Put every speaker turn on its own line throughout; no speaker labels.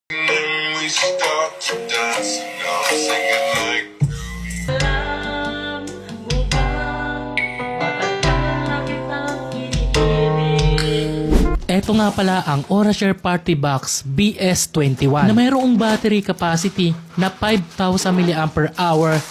We start to dance and I'm singing like
Alam mo ba, matagal na kitang iniibig. Ito nga pala ang Orashare Party Box BS21 na mayroong battery capacity na 5,000 mAh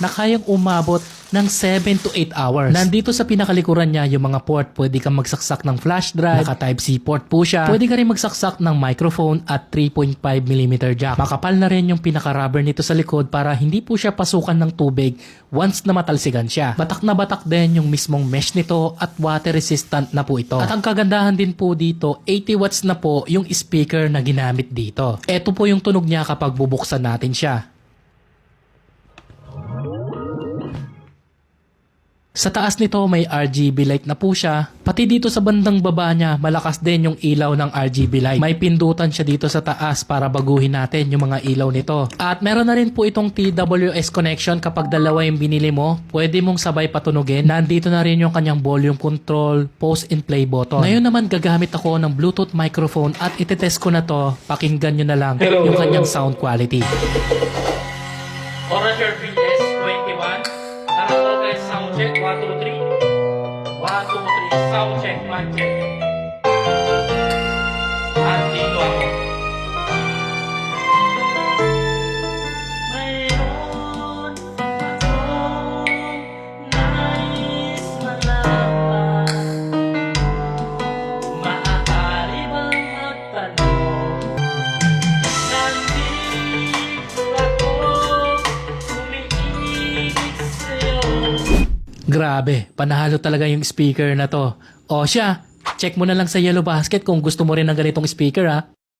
na kayang umabot ng 7 to 8 hours. Nandito sa pinakalikuran niya yung mga port. Pwede kang magsaksak ng flash drive, naka Type-C port po siya. Pwede ka rin magsaksak ng microphone at 3.5mm jack. Makapal na rin yung pinaka-rubber nito sa likod para hindi po siya pasukan ng tubig once na matalsigan siya. Batak na batak din yung mismong mesh nito at water resistant na po ito. At ang kagandahan din po dito, 80 watts na po yung speaker na ginamit dito. Ito po yung tunog niya kapag bubuksan natin siya. Sa taas nito may RGB light na po siya. Pati dito sa bandang baba niya, malakas din yung ilaw ng RGB light. May pindutan siya dito sa taas para baguhin natin yung mga ilaw nito. At meron na rin po itong TWS connection kapag dalawa yung binili mo. Pwede mong sabay patunugin. Nandito na rin yung kanyang volume control, pause and play button. Ngayon naman gagamit ako ng Bluetooth microphone at itetest ko na to. Pakinggan nyo na lang yung kanyang sound quality. Orashare BS21. Hello guys, sound check, 1, 2, 3. 1, 2, 3, sound check, mic check. Andito ako. Mayroon akong nais malaman. Maaari bang magtanong? Nandito ako, umiibig sa'yo. Grabe, panalo talaga yung speaker na to. O siya, check mo na lang sa Yellow Basket kung gusto mo rin ng ganitong speaker ha.